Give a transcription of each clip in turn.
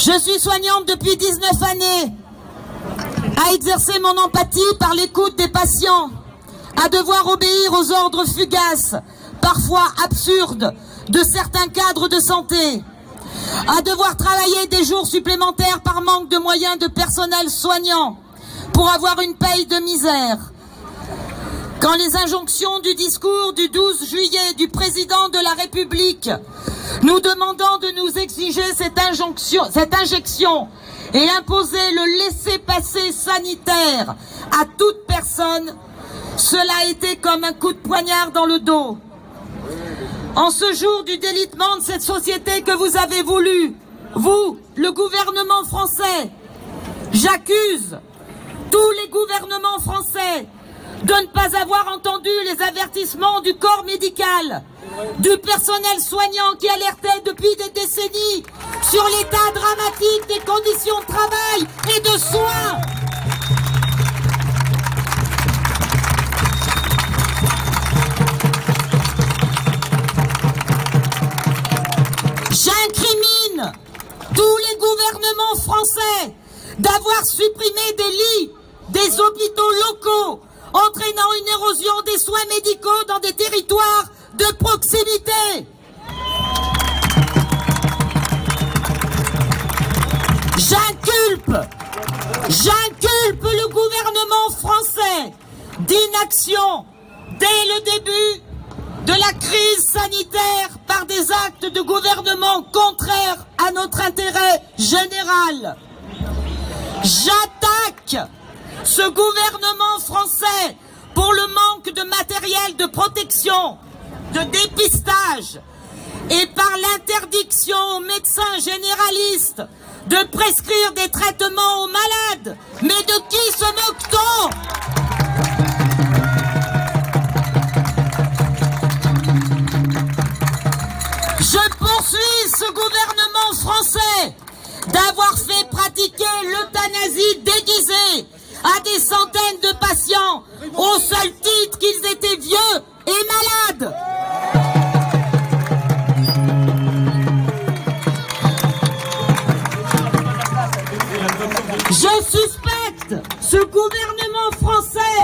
Je suis soignante depuis 19 années, à exercer mon empathie par l'écoute des patients, à devoir obéir aux ordres fugaces, parfois absurdes, de certains cadres de santé, à devoir travailler des jours supplémentaires par manque de moyens de personnel soignant, pour avoir une paye de misère. Quand les injonctions du discours du 12 juillet du président de la République nous demandant de nous exiger cette injection et imposer le laissez-passer sanitaire à toute personne, cela a été comme un coup de poignard dans le dos. En ce jour du délitement de cette société que vous avez voulu, vous, le gouvernement français, j'accuse tous les gouvernements français de ne pas avoir entendu les avertissements du corps médical, du personnel soignant qui alertait depuis des décennies sur l'état dramatique des conditions de travail et de soins. J'incrimine tous les gouvernements français d'avoir supprimé des lits des hôpitaux locaux, entraînant une érosion des soins médicaux dans des territoires de proximité. J'inculpe le gouvernement français d'inaction dès le début de la crise sanitaire par des actes de gouvernement contraires à notre intérêt général. J'attaque ce gouvernement français pour le manque de matériel de protection, de dépistage et par l'interdiction aux médecins généralistes de prescrire des traitements aux malades. Mais de qui se moque-t-on ? Je poursuis ce gouvernement français d'avoir fait pratiquer l'euthanasie déguisée à des centaines de patients au seul titre qu'ils étaient vieux et malades. Je suspecte ce gouvernement français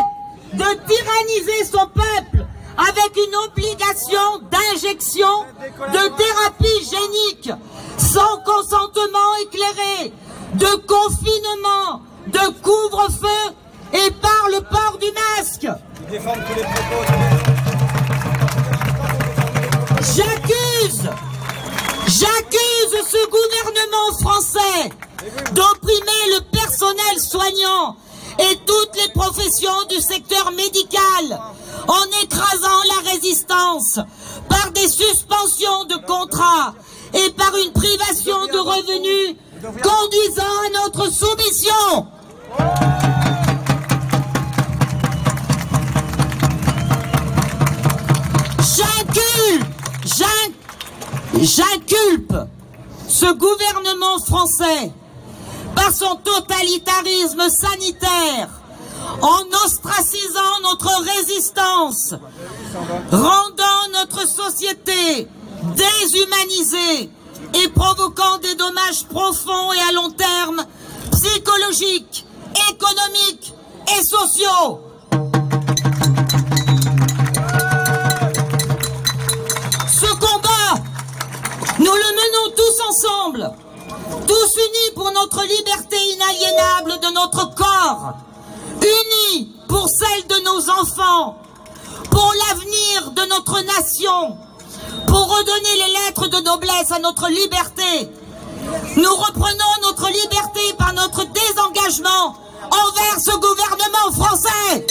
de tyranniser son peuple avec une obligation d'injection de thérapie génique sans consentement éclairé, de confinement, de couvre-feu et par le port du masque. J'accuse ce gouvernement français d'opprimer le personnel soignant et toutes les professions du secteur médical en écrasant la résistance par des suspensions de contrats et par une privation de revenus conduisant à notre soumission. J'inculpe ce gouvernement français par son totalitarisme sanitaire, en ostracisant notre résistance, rendant notre société déshumanisée et provoquant des dommages profonds et à long terme, psychologiques, économiques et sociaux. Ce combat, nous le menons tous ensemble, tous unis pour notre liberté inaliénable de notre corps, unis pour celle de nos enfants, pour l'avenir de notre nation, pour redonner les lettres de noblesse à notre liberté. Nous reprenons notre liberté par notre désengagement envers ce gouvernement français.